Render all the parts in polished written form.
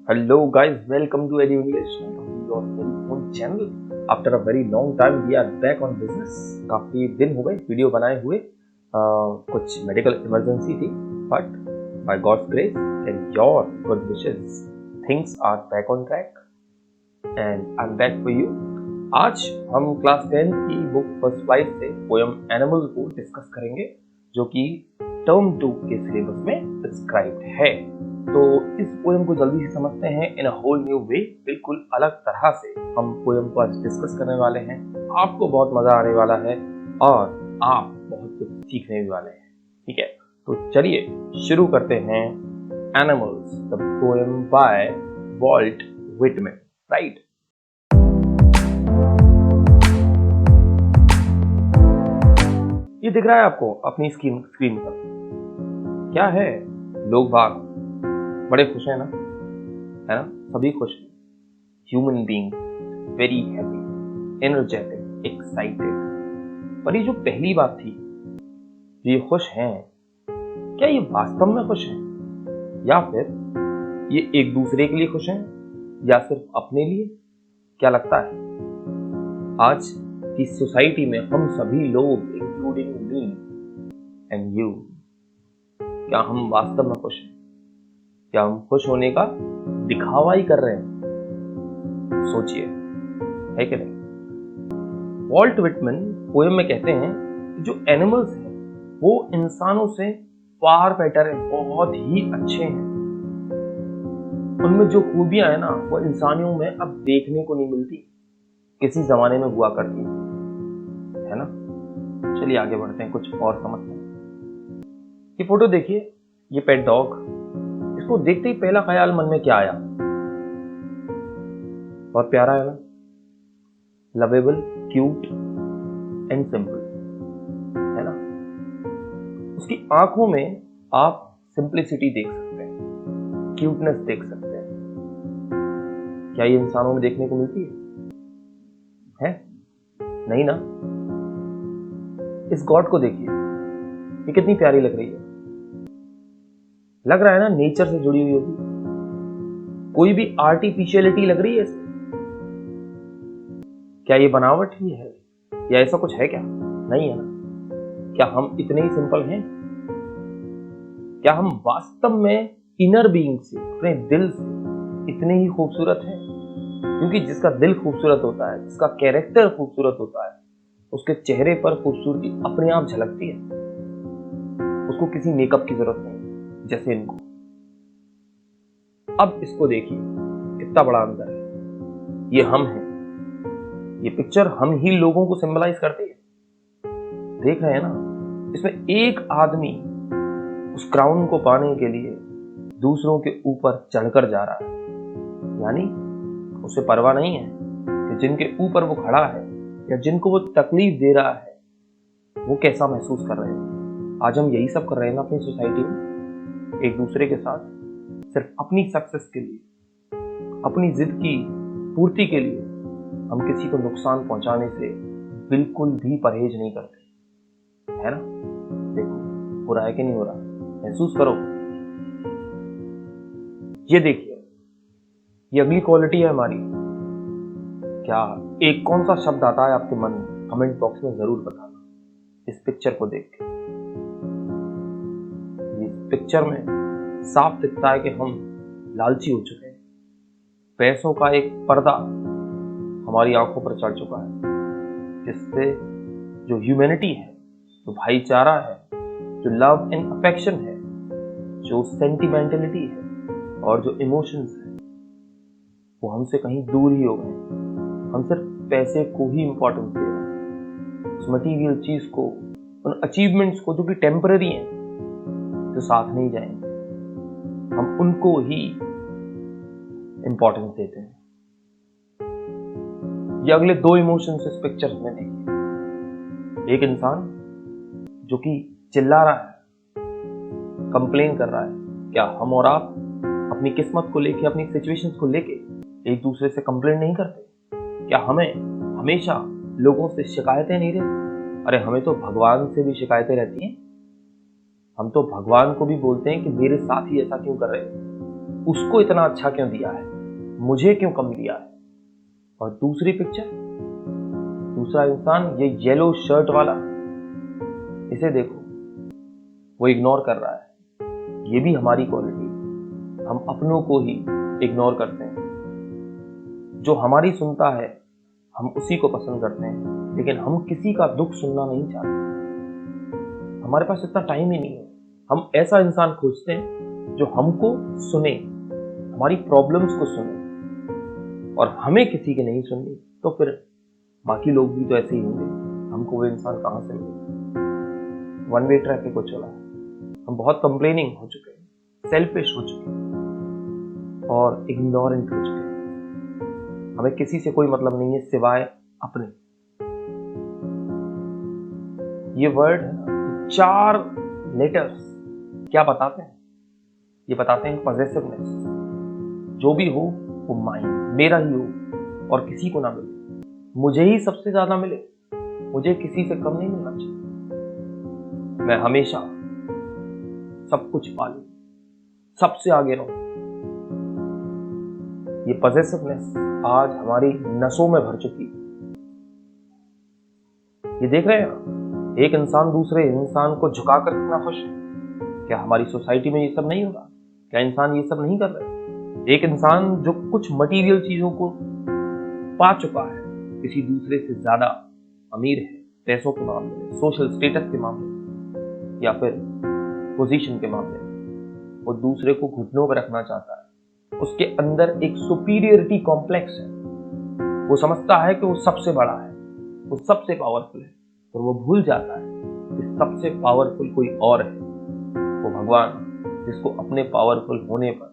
Hello guys, welcome to Edu English. Welcome to your very own channel. After a very long time, we are back on business. काफी दिन हो गए video बनाए हुए. कुछ medical emergency थी, but by God's grace and your good wishes, things are back on track. And I'm back for you. आज हम क्लास 10 की बुक फर्स्ट फ्लाइट से पोएम एनिमल्स को डिस्कस करेंगे, जो कि टर्म 2 के सिलेबस में डिस्क्राइब्ड है. तो इस पोएम को जल्दी से समझते हैं इन अ होल न्यू वे. बिल्कुल अलग तरह से हम पोएम को आज डिस्कस करने वाले हैं. आपको बहुत मजा आने वाला है और आप बहुत कुछ सीखने भी वाले हैं. ठीक है, तो चलिए शुरू करते हैं. Animals, the poem by Walt Whitman. Right, ये दिख रहा है आपको अपनी स्क्रीन पर. क्या है? लोग बाग बड़े खुश हैं ना, है ना? सभी खुश हैं. Human being very happy, energetic, excited. पर ये जो पहली बात थी, ये खुश हैं, क्या ये वास्तव में खुश हैं, या फिर ये एक दूसरे के लिए खुश हैं, या सिर्फ अपने लिए? क्या लगता है आज की सोसाइटी में हम सभी लोग, इंक्लूडिंग मी एंड यू, क्या हम वास्तव में खुश हैं? क्या हम खुश होने का दिखावा ही कर रहे हैं? सोचिए, है कि नहीं? वॉल्ट विटमैन पोएम में कहते हैं कि जो एनिमल्स हैं वो इंसानों से फार बेटर है, बहुत ही अच्छे हैं. उनमें जो खूबियां है ना, वो इंसानियों में अब देखने को नहीं मिलती, किसी जमाने में हुआ करती है ना. चलिए आगे बढ़ते हैं, कुछ और समझते हैं. ये फोटो देखिए, ये पेट डॉग. इसको देखते ही पहला ख्याल मन में क्या आया? बहुत प्यारा है ना, लवेबल, क्यूट एंड सिंपल, है ना. उसकी आंखों में आप सिंप्लिसिटी देख सकते हैं, क्यूटनेस देख सकते हैं. क्या ये इंसानों में देखने को मिलती है? नहीं ना. इस गॉड को देखिए, ये कितनी प्यारी लग रही है. लग रहा है ना नेचर से जुड़ी हुई होगी. कोई भी आर्टिफिशियलिटी लग रही है इसमें? क्या ये बनावट ही है, या ऐसा कुछ है? क्या नहीं है ना. क्या हम इतने ही सिंपल हैं? क्या हम वास्तव में इनर बीइंग से, अपने दिल से इतने ही खूबसूरत हैं? क्योंकि जिसका दिल खूबसूरत होता है, जिसका कैरेक्टर खूबसूरत होता है, उसके चेहरे पर खूबसूरती अपने आप झलकती है. उसको किसी मेकअप की जरूरत नहीं, जैसे इनको. अब इसको देखिए, कितना बड़ा अंतर है. ये हम हैं. ये पिक्चर हम ही लोगों को सिंबलाइज करती है. देख रहे हैं ना, इसमें एक आदमी उस क्राउन को पाने के लिए दूसरों के ऊपर चढ़कर जा रहा है. यानी उसे परवाह नहीं है कि जिनके ऊपर वो खड़ा है या जिनको वो तकलीफ दे रहा है, वो कैसा महसूस कर रहे हैं. आज हम यही सब कर रहे हैं ना अपनी सोसाइटी में, एक दूसरे के साथ सिर्फ अपनी सक्सेस के लिए, अपनी जिद की पूर्ति के लिए हम किसी को नुकसान पहुंचाने से बिल्कुल भी परहेज नहीं करते, है ना. देखो, हो रहा है कि नहीं हो रहा? महसूस करो. ये देखिए, ये अगली क्वालिटी है हमारी. क्या एक कौन सा शब्द आता है आपके मन में? कमेंट बॉक्स में जरूर बताना. इस पिक्चर को देख के पिक्चर में साफ दिखता है कि हम लालची हो चुके हैं. पैसों का एक पर्दा हमारी आंखों पर चढ़ चुका है, जिससे जो ह्यूमैनिटी है, जो भाईचारा है, जो लव एंड अफेक्शन है, जो सेंटिमेंटलिटी है और जो इमोशंस है, वो हमसे कहीं दूर ही हो गए. हम सिर्फ पैसे को ही इंपॉर्टेंस दे रहे हैं, उस मटीरियल चीज को, उन अचीवमेंट्स को जो कि टेम्पररी हैं, जो साथ नहीं जाएंगे, हम उनको ही इंपॉर्टेंस देते हैं. ये अगले दो इमोशंस इस पिक्चर में देखिए. एक इंसान जो कि चिल्ला रहा है, कंप्लेन कर रहा है. क्या हम और आप अपनी किस्मत को लेके, अपनी सिचुएशंस को लेके एक दूसरे से कंप्लेन नहीं करते? क्या हमें हमेशा लोगों से शिकायतें नहीं रहती? अरे हमें तो भगवान से भी शिकायतें रहती हैं. हम तो भगवान को भी बोलते हैं कि मेरे साथ ही ऐसा क्यों कर रहे हैं. उसको इतना अच्छा क्यों दिया है, मुझे क्यों कम दिया है। और दूसरी पिक्चर, दूसरा इंसान, ये येलो शर्ट वाला, इसे देखो, वो इग्नोर कर रहा है। ये भी हमारी क्वालिटी है, हम अपनों को ही इग्नोर करते हैं। जो हमारी सुनता है हम उसी को पसंद करते हैं, लेकिन हम किसी का दुख सुनना नहीं चाहते। हमारे पास इतना टाइम ही नहीं है। हम ऐसा इंसान खोजते हैं जो हमको सुने, हमारी प्रॉब्लम्स को सुने। और हमें किसी की नहीं सुननी तो फिर बाकी लोग भी तो ऐसे ही होंगे, हमको वो इंसान कहां से मिलेगा। वन वे ट्रैफिक हो चला है। हम बहुत कंप्लेनिंग हो चुके हैं, सेल्फिश हो चुके हैं और इग्नोरेंट हो चुके हैं। हमें किसी से कोई मतलब नहीं है सिवाय अपने। ये वर्ड है ना, 4 लेटर्स क्या बताते हैं? ये बताते हैं पॉजेसिवनेस। जो भी हो वो माइन, मेरा ही हो और किसी को ना मिले, मुझे ही सबसे ज्यादा मिले, मुझे किसी से कम नहीं मिलना चाहिए। मैं हमेशा सब कुछ पालूं, सबसे आगे रहूं। ये पॉजेसिवनेस आज हमारी नसों में भर चुकी है। ये देख रहे हैं, एक इंसान दूसरे इंसान को झुकाकर कितना खुश है। क्या हमारी सोसाइटी में ये सब नहीं होगा? क्या इंसान ये सब नहीं कर रहे? एक इंसान जो कुछ मटेरियल चीजों को पा चुका है, किसी दूसरे से ज्यादा अमीर है, पैसों के मामले में, सोशल स्टेटस के मामले में या फिर पोजीशन के मामले में, वो दूसरे को घुटनों पर रखना चाहता है। उसके अंदर एक सुपीरियरिटी कॉम्प्लेक्स है। वो समझता है कि वो सबसे बड़ा है, वो सबसे पावरफुल है, और वो भूल जाता है कि सबसे पावरफुल कोई और है, वो भगवान, जिसको अपने पावरफुल होने पर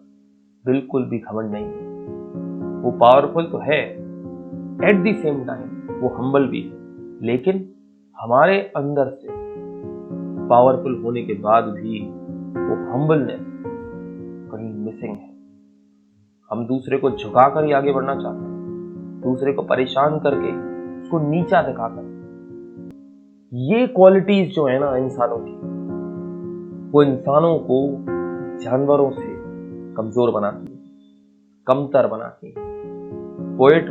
बिल्कुल भी घमंड नहीं है। वो पावरफुल तो है, एट द सेम टाइम वो हम्बल भी है, लेकिन हमारे अंदर से पावरफुल होने के बाद भी वो हम्बलनेस कहीं मिसिंग है। हम दूसरे को झुकाकर ही आगे बढ़ना चाहते हैं, दूसरे को परेशान करके, उसको नीचा दिखाकर। ये क्वालिटीज जो है ना इंसानों की, वो इंसानों को जानवरों से कमजोर बनाती है, कमतर बनाती है। पोएट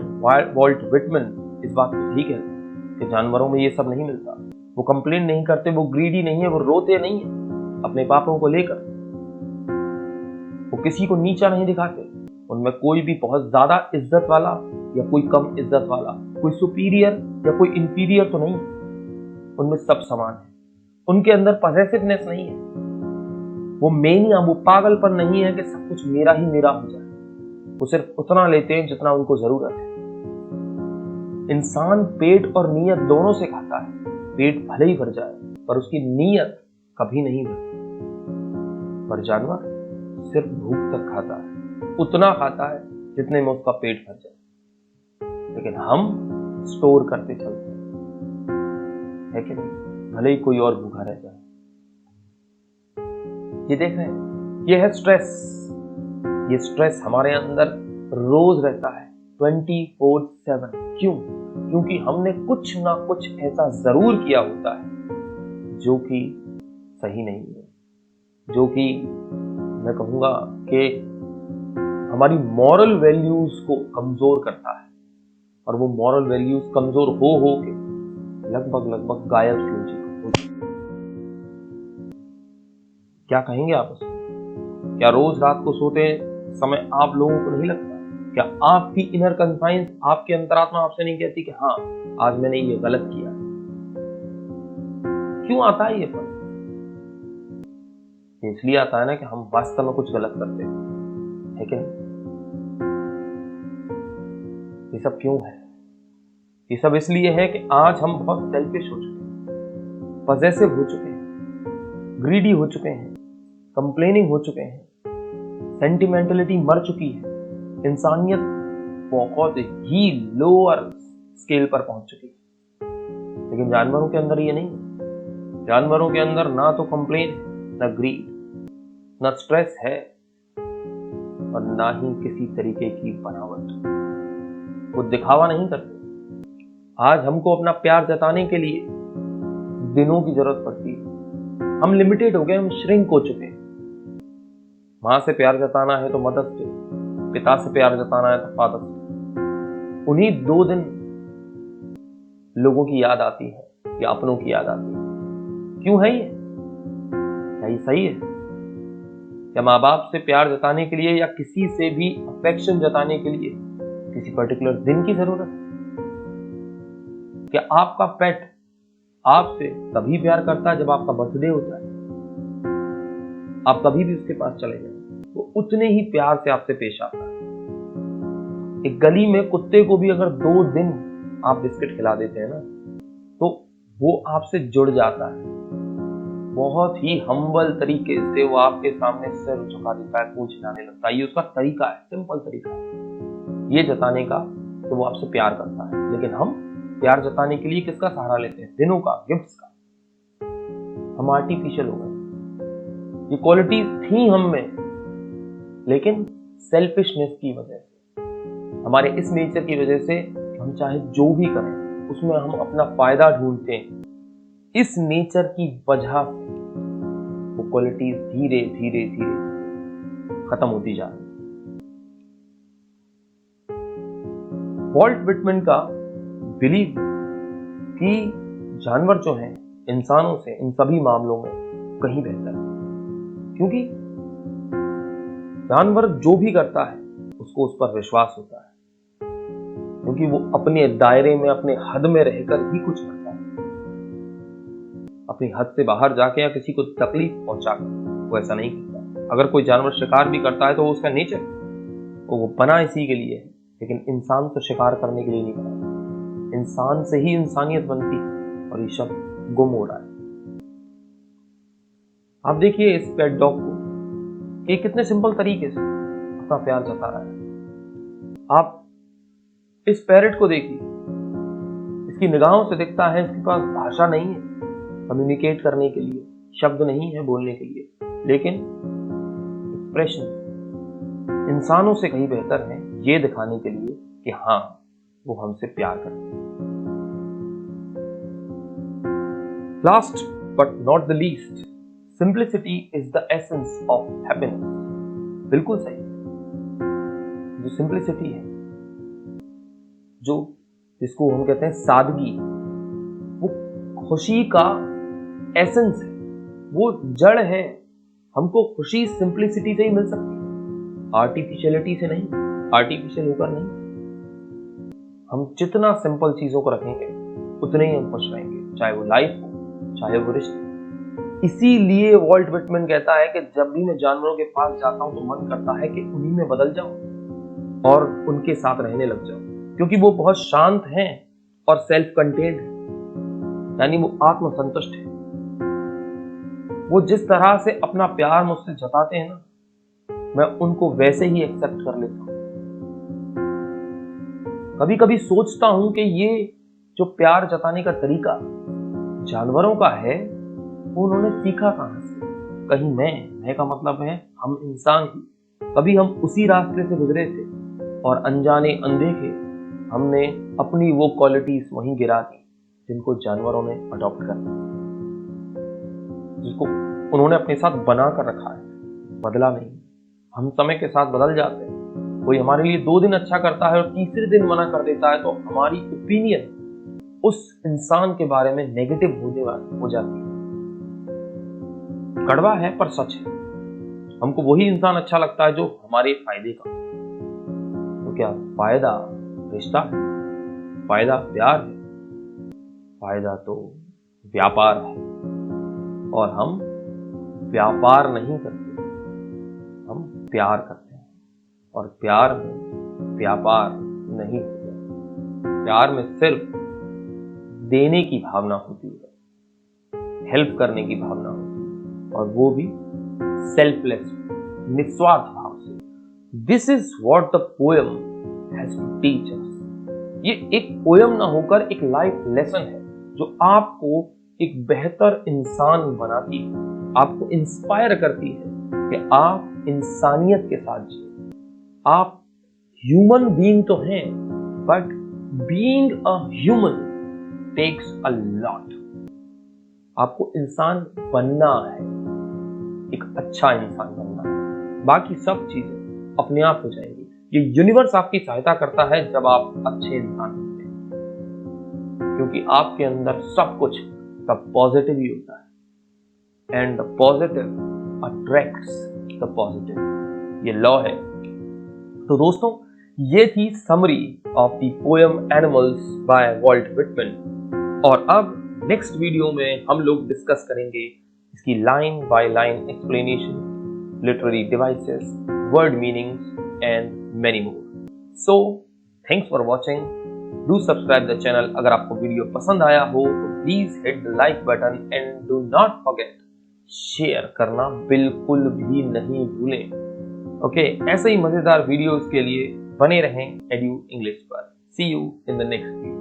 वॉल्ट विटमन इस बात को ठीक है कि जानवरों में ये सब नहीं मिलता। वो कंप्लेन नहीं करते, वो ग्रीडी नहीं है, वो रोते नहीं है अपने पापों को लेकर, वो किसी को नीचा नहीं दिखाते। उनमें कोई भी बहुत ज्यादा इज्जत वाला या कोई कम इज्जत वाला, कोई सुपीरियर या कोई इंफीरियर तो नहीं, उनमें सब समान है। उनके अंदर पॉजेसिवनेस नहीं है, वो मेनिया, वो पागलपन नहीं है कि सब कुछ मेरा ही मेरा हो जाए। वो सिर्फ उतना लेते हैं जितना उनको जरूरत है। इंसान पेट और नीयत दोनों से खाता है। पेट भले ही भर जाए पर उसकी नीयत कभी नहीं भरती। पर जानवर सिर्फ भूख तक खाता है, उतना खाता है जितने में उसका पेट भर जाए। लेकिन हम स्टोर करते चलते हैं, है कि नहीं? भले ही कोई और भूखा रह जाए। ये देख रहे हैं, ये है स्ट्रेस। ये स्ट्रेस हमारे अंदर रोज रहता है 24/7। क्यों? क्योंकि हमने कुछ ना कुछ ऐसा जरूर किया होता है जो कि सही नहीं है, जो कि मैं कहूंगा कि हमारी मॉरल वैल्यूज को कमजोर करता है। और वो मॉरल वैल्यूज कमजोर हो के लगभग गायब सी हो चुकी। क्या कहेंगे आप उसमें? क्या रोज रात को सोते समय आप लोगों को नहीं लगता? क्या आपकी इनर कन्फाइंस, आपकी अंतरात्मा आपसे नहीं कहती कि हाँ, आज मैंने ये गलत किया? क्यों आता है ये पल? इसलिए आता है ना कि हम वास्तव में कुछ गलत करते हैं, है कि नहीं? ये सब क्यों है? ये सब इसलिए है कि आज हम बहुत सेल्फिश हो चुके हैं, पॉजेसिव हो चुके हैं, ग्रीडी हो चुके हैं, कंप्लेनिंग हो चुके हैं, सेंटिमेंटलिटी मर चुकी है, इंसानियत बहुत ही लोअर स्केल पर पहुंच चुकी है। लेकिन जानवरों के अंदर ये नहीं है। जानवरों के अंदर ना तो कंप्लेन है, ना ग्रीड, ना स्ट्रेस है, और ना ही किसी तरीके की बनावट। वो दिखावा नहीं करते। आज हमको अपना प्यार जताने के लिए दिनों की जरूरत पड़ती है। हम लिमिटेड हो गए, हम श्रिंक हो चुके हैं। माँ से प्यार जताना है तो मदर्स डे, पिता से प्यार जताना है तो फादर्स डे। उन्हीं 2 दिन लोगों की याद आती है या अपनों की याद आती है। क्यों है ये? क्या ये सही है? या माँ बाप से प्यार जताने के लिए या किसी से भी अफेक्शन जताने के लिए किसी पर्टिकुलर दिन की जरूरत है? क्या आपका पेट आपसे तभी प्यार करता है जब आपका बर्थडे होता है? आप कभी भी उसके पास चले जाए वो उतने ही प्यार से आपसे पेश आता है। एक गली में कुत्ते को भी अगर 2 दिन आप बिस्किट खिला देते हैं ना, तो वो आपसे जुड़ जाता है। बहुत ही हम्बल तरीके से वो आपके सामने सिर झुका देता है, पूंछ हिलाने लगता है। ये उसका तरीका है, सिंपल तरीका है ये जताने का, तो वो आपसे प्यार करता है। लेकिन हम प्यार जताने के लिए किसका सहारा लेते हैं? दिनों का, गिफ्ट्स का। हम आर्टिफिशियल हो गए। ये क्वालिटीज थी हम में, लेकिन सेल्फिशनेस की वजह से, हमारे इस नेचर की वजह से, हम चाहे जो भी करें उसमें हम अपना फायदा ढूंढते हैं। इस नेचर की वजह से वो क्वालिटीज धीरे धीरे धीरे खत्म होती जा रही है। वॉल्ट विटमैन का बिलीव कि जानवर जो हैं इंसानों से इन सभी मामलों में कहीं बेहतर है, क्योंकि जानवर जो भी करता है उसको उस पर विश्वास होता है, क्योंकि वो अपने दायरे में, अपने हद में रहकर ही कुछ करता है। अपनी हद से बाहर जाके या किसी को तकलीफ पहुंचाकर वो ऐसा नहीं करता। अगर कोई जानवर शिकार भी करता है तो वो उसका नेचर, वो बना इसी के लिए है। लेकिन इंसान तो शिकार करने के लिए नहीं बना। इंसान से ही इंसानियत बनती है और ये शब्द गुम हो रहा है। आप देखिए इस पेट डॉग को कि कितने सिंपल तरीके से अपना प्यार जता रहा है। आप इस पैरट को देखिए, इसकी निगाहों से दिखता है इसके पास भाषा नहीं है कम्युनिकेट करने के लिए, शब्द नहीं है बोलने के लिए, लेकिन एक्सप्रेशन इंसानों से कहीं बेहतर है ये दिखाने के लिए कि हाँ वो हमसे प्यार करते हैं। Last but not the least, simplicity is the essence of happiness. बिल्कुल सही। जो सिंप्लिसिटी है, जो जिसको हम कहते हैं सादगी, वो खुशी का एसेंस है, वो जड़ है। हमको खुशी सिंप्लिसिटी से ही मिल सकती है, आर्टिफिशियलिटी से नहीं, आर्टिफिशियल होकर नहीं। हम जितना सिंपल चीजों को रखेंगे उतने ही हम खुश रहेंगे, चाहे वो लाइफ हो चाहे वो रिश्ते। इसीलिए वॉल्ट विटमैन कहता है कि जब भी मैं जानवरों के पास जाता हूं तो मन करता है कि उन्हीं में बदल जाऊं और उनके साथ रहने लग जाऊं, क्योंकि वो बहुत शांत हैं और सेल्फ कंटेन्ड है, यानी वो आत्मसंतुष्ट है। वो जिस तरह से अपना प्यार मुझसे जताते हैं ना, मैं उनको वैसे ही एक्सेप्ट कर लेता हूं। कभी कभी सोचता हूं कि ये जो प्यार जताने का तरीका जानवरों का है वो उन्होंने सीखा कहां से? कहीं मैं का मतलब है हम इंसान ही, कभी हम उसी रास्ते से गुजरे थे और अनजाने अनदेखे हमने अपनी वो क्वालिटीज वहीं गिरा दी जिनको जानवरों ने अडॉप्ट कर लिया, जिसको उन्होंने अपने साथ बना कर रखा है, बदला नहीं। हम समय के साथ बदल जाते हैं। कोई हमारे लिए 2 दिन अच्छा करता है और तीसरे दिन मना कर देता है तो हमारी ओपिनियन उस इंसान के बारे में नेगेटिव हो जाती है। कड़वा है पर सच है। हमको वही इंसान अच्छा लगता है जो हमारे फायदे का। तो क्या फायदा रिश्ता है? फायदा प्यार है? फायदा तो व्यापार है, और हम व्यापार नहीं करते, हम प्यार करते हैं। और प्यार में व्यापार नहीं होता। प्यार में सिर्फ देने की भावना होती है, हेल्प करने की भावना होती है, और वो भी सेल्फलेस, निस्वार्थ भाव से। This is what the poem has to teach us. ये एक पोएम ना होकर एक लाइफ लेसन है जो आपको एक बेहतर इंसान बनाती है, आपको इंस्पायर करती है कि आप इंसानियत के साथ जिए। आप ह्यूमन बीइंग तो हैं, but being a human takes a lot. आपको इंसान बनना है, एक अच्छा इंसान बनना है, बाकी सब चीजें अपने आप हो जाएंगी। ये यूनिवर्स आपकी सहायता करता है जब आप अच्छे इंसान होते हैं, क्योंकि आपके अंदर सब कुछ सब पॉजिटिव ही होता है। And the positive attracts the positive, ये लॉ है। तो दोस्तों, ये थी summary of the poem animals bye vault Whitman. और अब नेक्स्ट वीडियो में हम लोग डिस्कस करेंगे इसकी line by line explanation, literary devices, word meanings and many more. So thanks for watching. Do subscribe the channel. अगर आपको वीडियो पसंद आया हो तो please hit the like button and do not forget share करना बिल्कुल भी नहीं भूलें। ओके, ऐसे ही मजेदार वीडियोस के लिए बने रहें एडू इंग्लिश पर। See you in the next video.